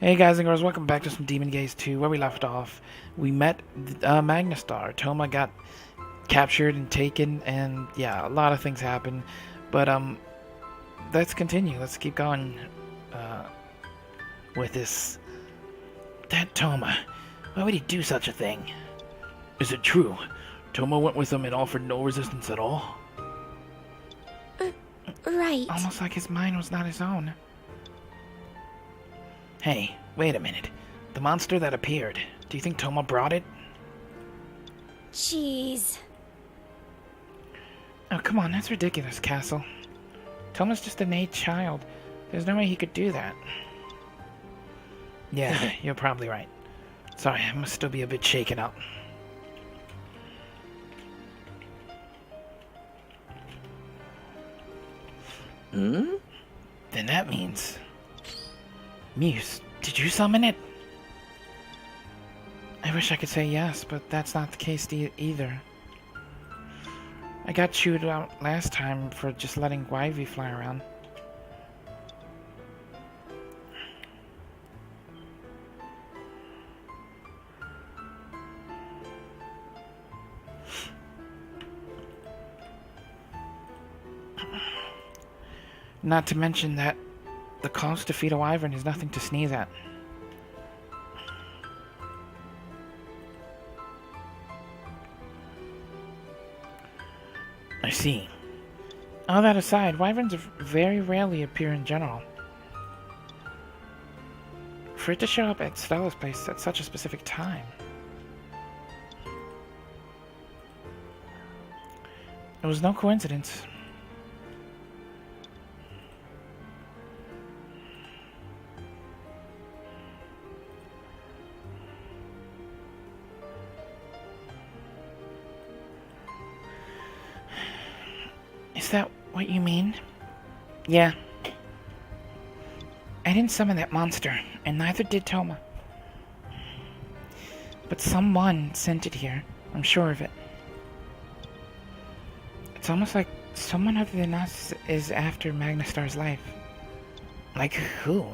Hey guys and girls, welcome back to some Demon Gaze 2. Where we left off, we met Magnastar. Toma got captured and taken, and yeah, a lot of things happened. But let's continue. Let's keep going with this. That Toma, why would he do such a thing? Is it true? Toma went with him and offered no resistance at all? Right. Almost like his mind was not his own. Hey, wait a minute. The monster that appeared, do you think Toma brought it? Jeez. Oh, come on, that's ridiculous, Castle. Toma's just an 8 child. There's no way he could do that. Yeah, you're probably right. Sorry, I must still be a bit shaken up. Then that means... Muse, did you summon it? I wish I could say yes, but that's not the case either. I got chewed out last time for just letting Ivy fly around. Not to mention that the cost to feed a wyvern is nothing to sneeze at. I see. All that aside, wyverns very rarely appear in general. For it to show up at Stella's place at such a specific time. It was no coincidence. Is that what you mean? Yeah. I didn't summon that monster, and neither did Toma. But someone sent it here. I'm sure of it. It's almost like someone other than us is after Magnastar's life. Like who?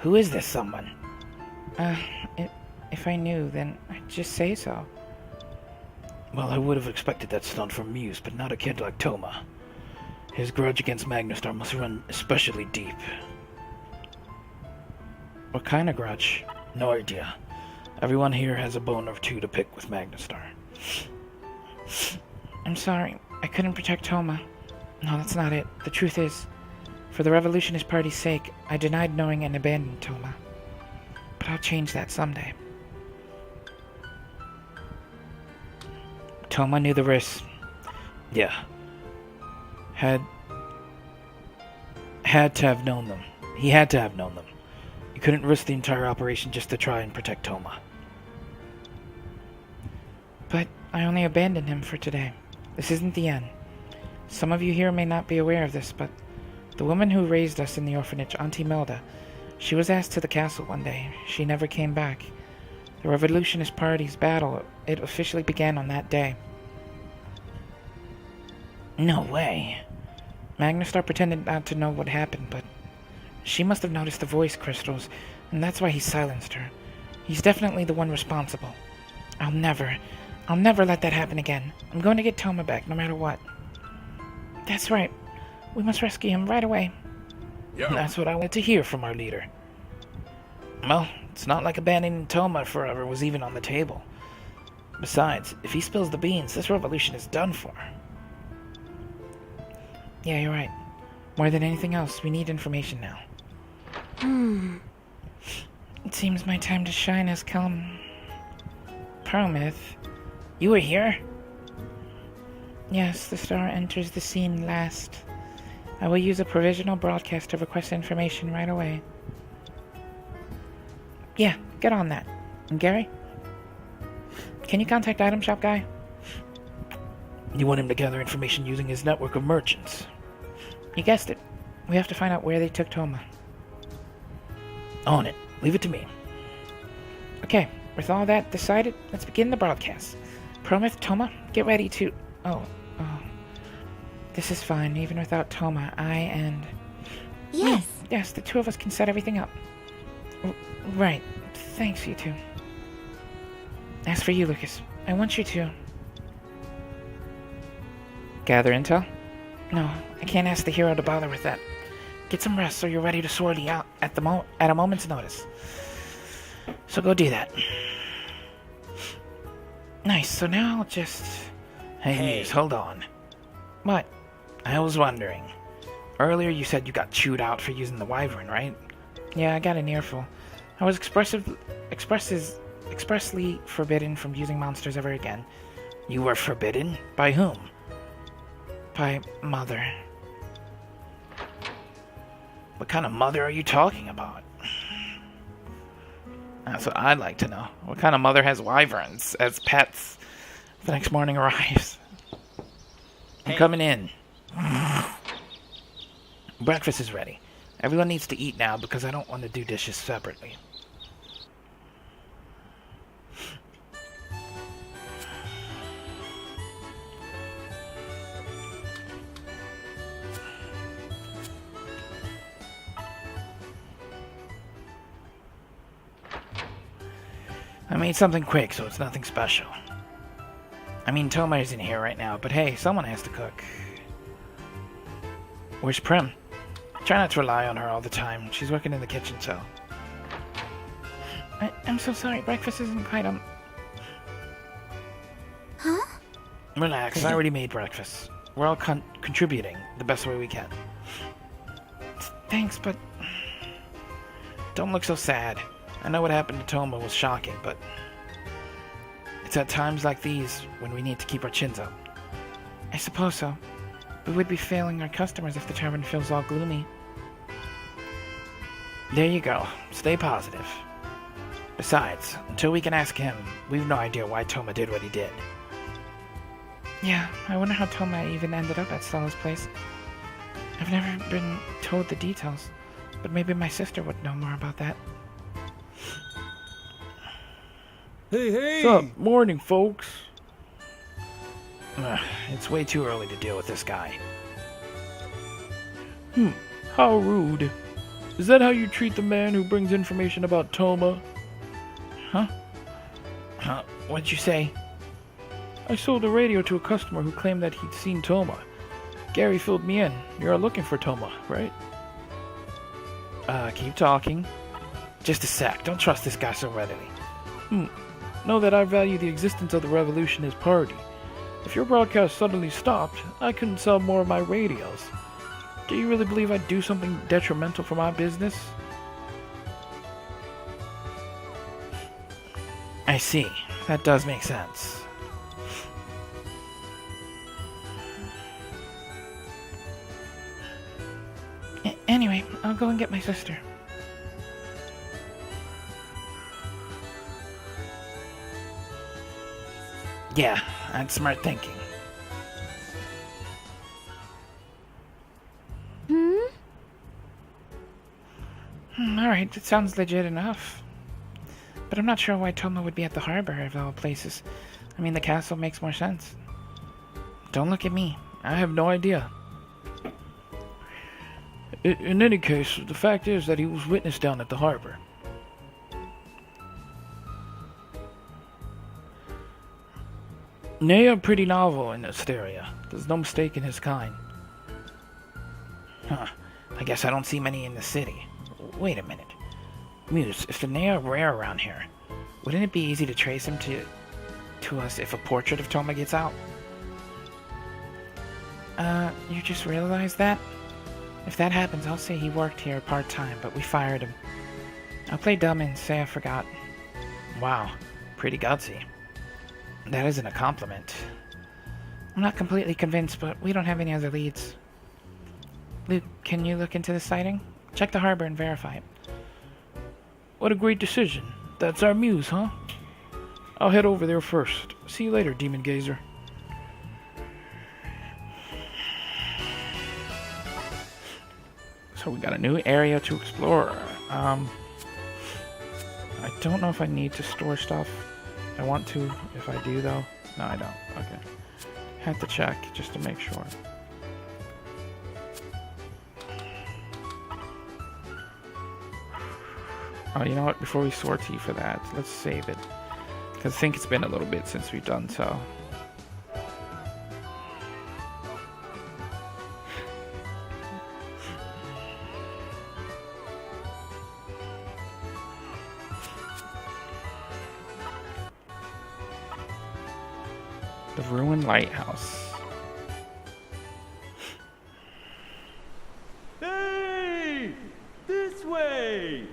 Who is this someone? If I knew, then I'd just say so. Well, I would have expected that stunt from Muse, but not a kid like Toma. His grudge against Magnastar must run especially deep. What kind of grudge? No idea. Everyone here has a bone or two to pick with Magnastar. I'm sorry. I couldn't protect Toma. No, that's not it. The truth is, for the Revolutionist Party's sake, I denied knowing and abandoned Toma. But I'll change that someday. Toma knew the risks. Yeah. Had to have known them. He had to have known them. He couldn't risk the entire operation just to try and protect Toma. But I only abandoned him for today. This isn't the end. Some of you here may not be aware of this, but the woman who raised us in the orphanage, Auntie Melda, she was asked to the castle one day. She never came back. The Revolutionist Party's battle, it officially began on that day. No way. Magnastar pretended not to know what happened, but she must have noticed the voice crystals, and that's why he silenced her. He's definitely the one responsible. I'll never let that happen again. I'm going to get Toma back, no matter what. That's right. We must rescue him right away. Yo. That's what I wanted to hear from our leader. Well, it's not like abandoning Toma forever was even on the table. Besides, if he spills the beans, this revolution is done for. Yeah, you're right. More than anything else, we need information now. It seems my time to shine has come. Prometh, you were here? Yes, the star enters the scene last. I will use a provisional broadcast to request information right away. Yeah, get on that. And Gary? Can you contact Item Shop Guy? You want him to gather information using his network of merchants? You guessed it. We have to find out where they took Toma. On it. Leave it to me. Okay, with all that decided, let's begin the broadcast. Prometh, Toma, get ready to... Oh. This is fine, even without Toma. I and... Yes. Yes, the two of us can set everything up. Right. Thanks, you two. As for you, Lucas, I want you to... Gather intel? No, I can't ask the hero to bother with that. Get some rest so you're ready to sortie out at a moment's notice. So go do that. Nice, so now I'll just... Hey, Muse, hold on. What? I was wondering. Earlier you said you got chewed out for using the wyvern, right? Yeah, I got an earful. I was expressly forbidden from using monsters ever again. You were forbidden? By whom? By Mother. What kind of mother are you talking about? That's what I'd like to know. What kind of mother has wyverns as pets? The next morning arrives. I'm coming in. Breakfast is ready. Everyone needs to eat now because I don't want to do dishes separately. I made something quick, so it's nothing special. I mean, Toma isn't here right now, but hey, someone has to cook. Where's Prim? Try not to rely on her all the time. She's working in the kitchen, so... I'm so sorry, breakfast isn't quite, Huh? Relax, I already made breakfast. We're all contributing the best way we can. Thanks, but... Don't look so sad. I know what happened to Toma was shocking, but... It's at times like these when we need to keep our chins up. I suppose so. We would be failing our customers if the tavern feels all gloomy. There you go. Stay positive. Besides, until we can ask him, we've no idea why Toma did what he did. Yeah, I wonder how Toma even ended up at Stella's place. I've never been told the details, but maybe my sister would know more about that. Hey! What's up? Morning, folks. It's way too early to deal with this guy. How rude. Is that how you treat the man who brings information about Toma? Huh? What'd you say? I sold a radio to a customer who claimed that he'd seen Toma. Gary filled me in. You're looking for Toma, right? Keep talking. Just a sec. Don't trust this guy so readily. Know that I value the existence of the Revolutionist Party. If your broadcast suddenly stopped, I couldn't sell more of my radios. Do you really believe I'd do something detrimental for my business? I see. That does make sense. Anyway, I'll go and get my sister. Yeah, that's smart thinking. Alright, it sounds legit enough. But I'm not sure why Toma would be at the harbor of all places. I mean, the castle makes more sense. Don't look at me. I have no idea. In any case, the fact is that he was witness down at the harbor. Nay, a pretty novel in Asteria. There's no mistake in his kind. Huh. I guess I don't see many in the city. Wait a minute. Muse, if the Nea are rare around here, wouldn't it be easy to trace him to us if a portrait of Toma gets out? You just realized that? If that happens, I'll say he worked here part-time, but we fired him. I'll play dumb and say I forgot. Wow, pretty gutsy. That isn't a compliment. I'm not completely convinced, but we don't have any other leads. Luke, can you look into the sighting? Check the harbor and verify it. What a great decision. That's our Muse, huh? I'll head over there first. See you later, Demon Gazer. So we got a new area to explore. I don't know if I need to store stuff. I want to, if I do though. No, I don't. Okay. Have to check just to make sure. Oh, you know what? Before we sortie for that, let's save it. Because I think it's been a little bit since we've done so. The ruined lighthouse. Hey! This way!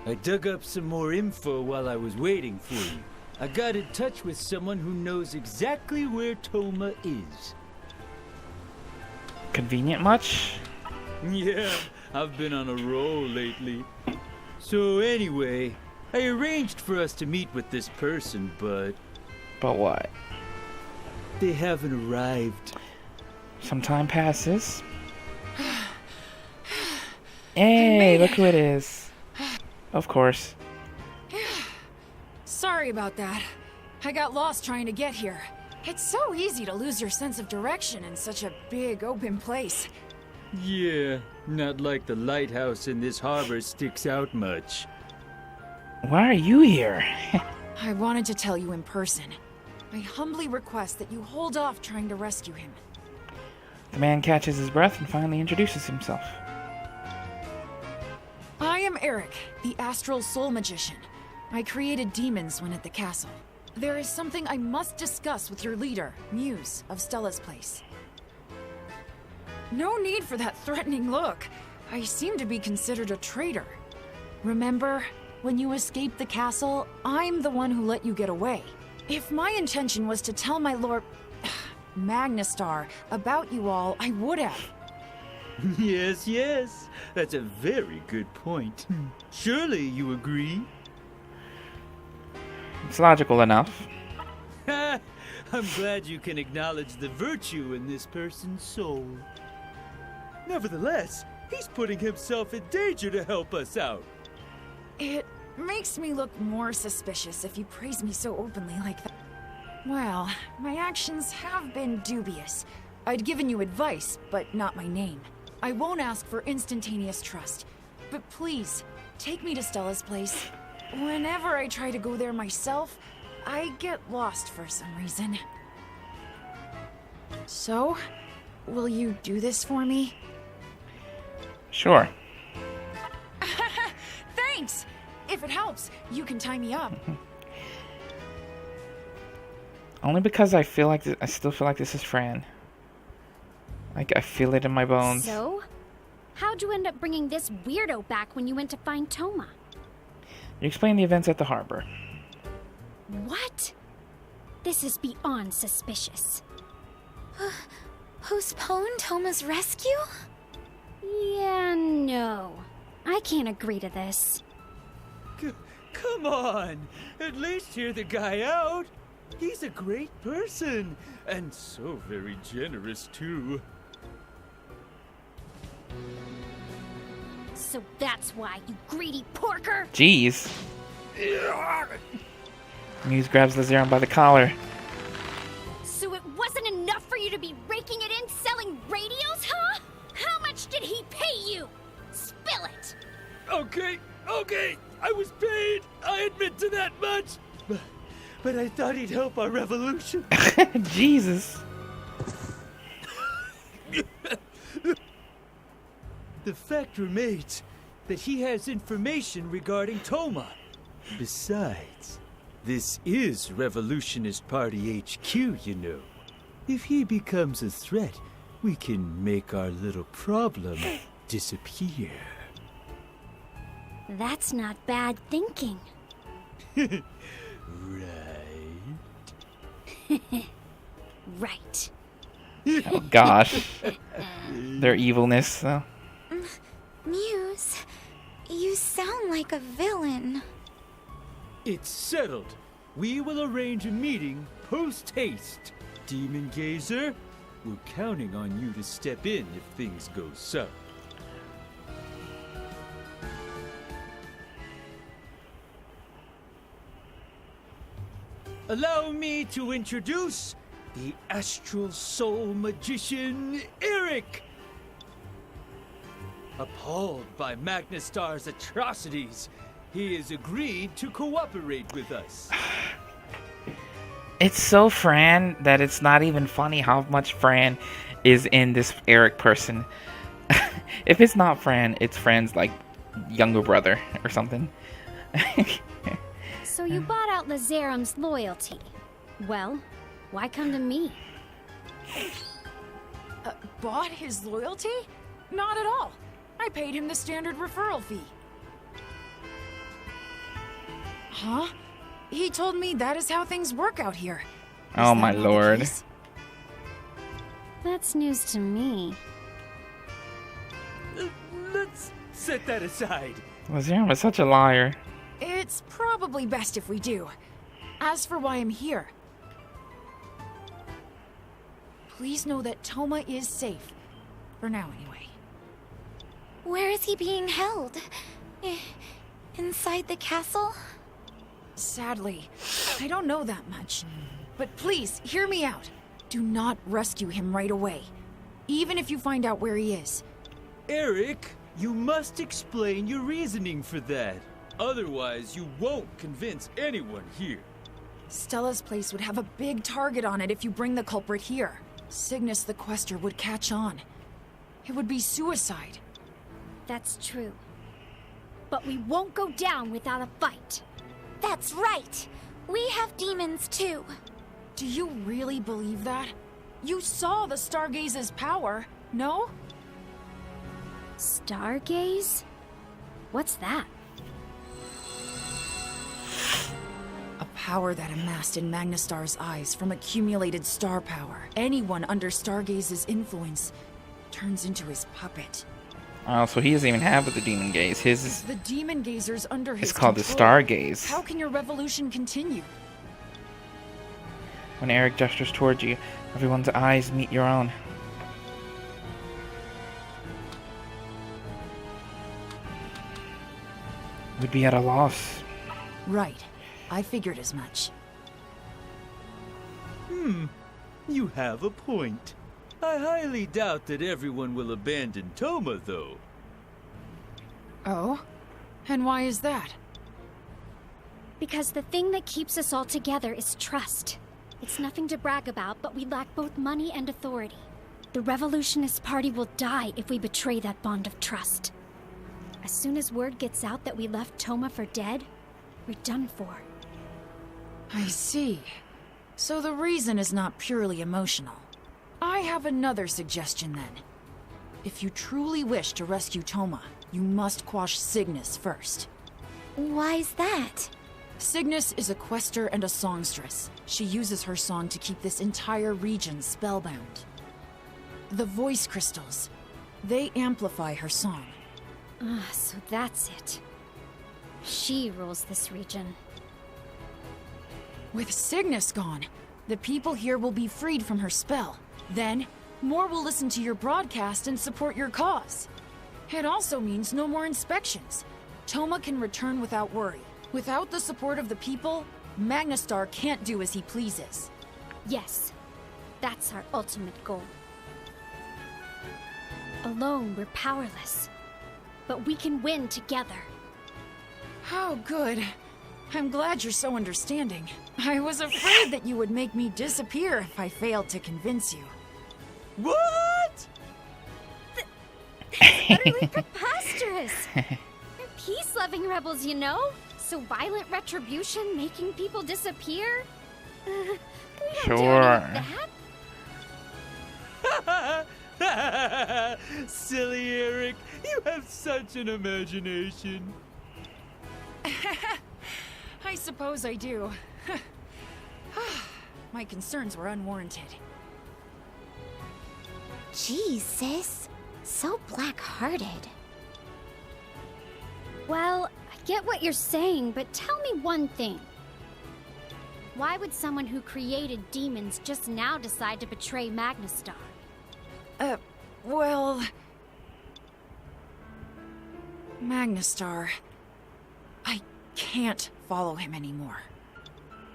I dug up some more info while I was waiting for you. I got in touch with someone who knows exactly where Toma is. Convenient much? Yeah, I've been on a roll lately. So anyway, I arranged for us to meet with this person, but But what? they haven't arrived. Some time passes. Hey, look who it is. Of course. Sorry about that. I got lost trying to get here. It's so easy to lose your sense of direction in such a big, open place. Yeah, not like the lighthouse in this harbor sticks out much. Why are you here? I wanted to tell you in person. I humbly request that you hold off trying to rescue him. The man catches his breath and finally introduces himself. I am Erik, the astral soul magician. I created demons when at the castle. There is something I must discuss with your leader, Muse, of Stella's place. No need for that threatening look. I seem to be considered a traitor. Remember, when you escaped the castle, I'm the one who let you get away. If my intention was to tell my lord... Magnastar about you all, I would have. Yes, yes. That's a very good point. Surely you agree? It's logical enough. I'm glad you can acknowledge the virtue in this person's soul. Nevertheless, he's putting himself in danger to help us out. It makes me look more suspicious if you praise me so openly like that. Well, my actions have been dubious. I'd given you advice, but not my name. I won't ask for instantaneous trust, but please, take me to Stella's place. Whenever I try to go there myself, I get lost for some reason. So, will you do this for me? Sure. Thanks! If it helps, you can tie me up. Only because I feel like I still feel like this is Fran. Like I feel it in my bones. So, how'd you end up bringing this weirdo back when you went to find Toma? You explain the events at the harbor. What? This is beyond suspicious. Postpone Toma's rescue? Yeah, no. I can't agree to this. Come on! At least hear the guy out! He's a great person, and so very generous too. So that's why, you greedy porker! Jeez. Muse grabs Lazaron by the collar. So it wasn't enough for you to be raking it in selling radios, huh? How much did he pay you? Spill it! Okay, I was paid! I admit to that much! But I thought he'd help our revolution. Jesus. The fact remains that he has information regarding Toma. Besides, this is Revolutionist Party HQ, you know. If he becomes a threat, we can make our little problem disappear. That's not bad thinking. Right? Right. Oh gosh. Their evilness, though. Muse, you sound like a villain. It's settled. We will arrange a meeting post-haste. Demon Gazer, we're counting on you to step in if things go south. Allow me to introduce the astral soul magician, Erik! Appalled by Magnastar's atrocities, he has agreed to cooperate with us. It's so Fran that it's not even funny how much Fran is in this Erik person. If it's not Fran, it's Fran's, like, younger brother or something. So you bought out Lazarum's loyalty. Well, why come to me? Bought his loyalty? Not at all. I paid him the standard referral fee. Huh? He told me that is how things work out here. Oh my lord. That's news to me. Let's set that aside. Lazarum is such a liar. It's probably best if we do. As for why I'm here, please know that Toma is safe. For now, anyway. Where is he being held? Inside the castle? Sadly, I don't know that much. But please, hear me out. Do not rescue him right away. Even if you find out where he is. Erik, you must explain your reasoning for that. Otherwise, you won't convince anyone here. Stella's place would have a big target on it if you bring the culprit here. Cygnus the Quester would catch on. It would be suicide. That's true. But we won't go down without a fight. That's right. We have demons too. Do you really believe that? You saw the Stargaze's power, no? Stargaze? What's that? A power that amassed in Magnastar's eyes from accumulated star power. Anyone under Stargaze's influence turns into his puppet. Oh, so he doesn't even have the demon gaze. His If the demon gazer's under his it's called the control, Stargaze. how can your revolution continue? When Erik gestures towards you, everyone's eyes meet your own. We'd be at a loss. Right. I figured as much. You have a point. I highly doubt that everyone will abandon Toma, though. Oh? And why is that? Because the thing that keeps us all together is trust. It's nothing to brag about, but we lack both money and authority. The Revolutionist Party will die if we betray that bond of trust. As soon as word gets out that we left Toma for dead, we're done for. I see. So the reason is not purely emotional. I have another suggestion then. If you truly wish to rescue Toma, you must quash Cygnus first. Why's that? Cygnus is a quester and a songstress. She uses her song to keep this entire region spellbound. The voice crystals, they amplify her song. So that's it. She rules this region. With Cygnus gone, the people here will be freed from her spell. Then, more will listen to your broadcast and support your cause. It also means no more inspections. Toma can return without worry. Without the support of the people, Magnastar can't do as he pleases. Yes, that's our ultimate goal. Alone, we're powerless. But we can win together. How good. I'm glad you're so understanding. I was afraid that you would make me disappear if I failed to convince you. What? Utterly preposterous! We're peace-loving rebels, you know? So violent retribution, making people disappear? We don't do any of that. Silly Erik, you have such an imagination. I suppose I do. My concerns were unwarranted. Geez, sis. So black-hearted. Well, I get what you're saying, but tell me one thing. Why would someone who created demons just now decide to betray Magnastar? Well... Magnastar... I can't follow him anymore.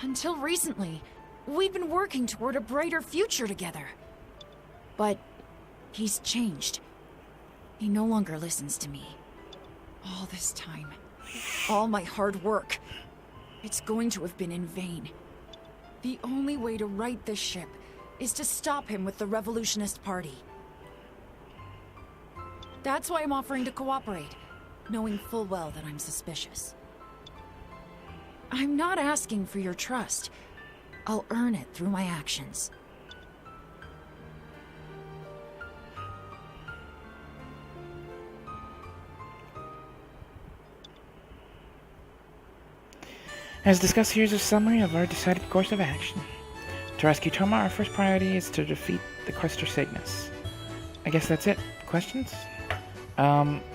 Until recently, we'd been working toward a brighter future together. But he's changed. He no longer listens to me. All this time, all my hard work, it's going to have been in vain. The only way to right this ship is to stop him with the Revolutionist Party. That's why I'm offering to cooperate, knowing full well that I'm suspicious. I'm not asking for your trust. I'll earn it through my actions. As discussed, here's a summary of our decided course of action. To rescue Toma, our first priority is to defeat the Quester Cygnus. I guess that's it. Questions?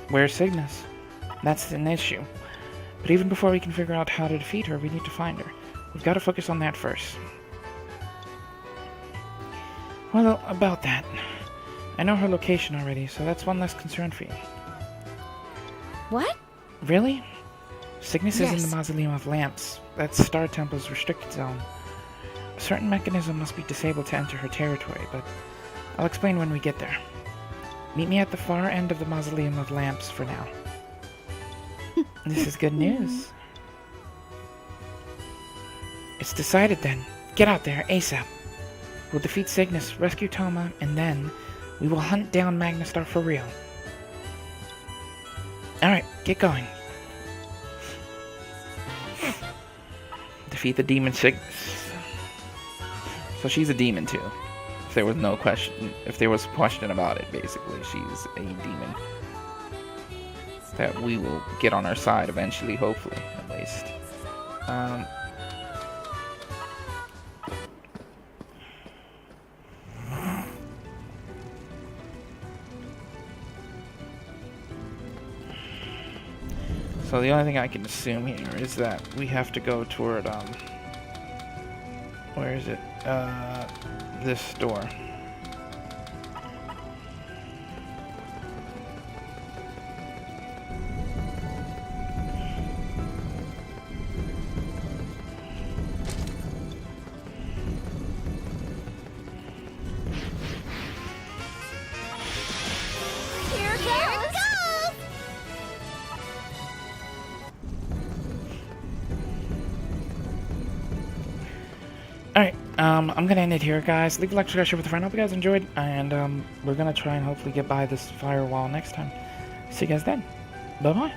Where's Cygnus? That's an issue. But even before we can figure out how to defeat her, we need to find her. We've got to focus on that first. Well, about that. I know her location already, so that's one less concern for you. What? Really? Cygnus is in Yes. the Mausoleum of Lamps. That's Star Temple's restricted zone. A certain mechanism must be disabled to enter her territory, but I'll explain when we get there. Meet me at the far end of the Mausoleum of Lamps for now. This is good news. It's decided then. Get out there, ASAP. We'll defeat Cygnus, rescue Toma, and then we will hunt down Magnastar for real. Alright, get going. Defeat the demon Cygnus. So she's a demon too. If there was no question, if there was a question about it, basically, she's a demon. That we will get on our side eventually, hopefully, at least. So the only thing I can assume here is that we have to go toward, where is it? This door. Here it goes! Alright, I'm gonna end it here, guys. Leave a like, share with a friend. Hope you guys enjoyed, and we're gonna try and hopefully get by this firewall next time. See you guys then. Bye-bye.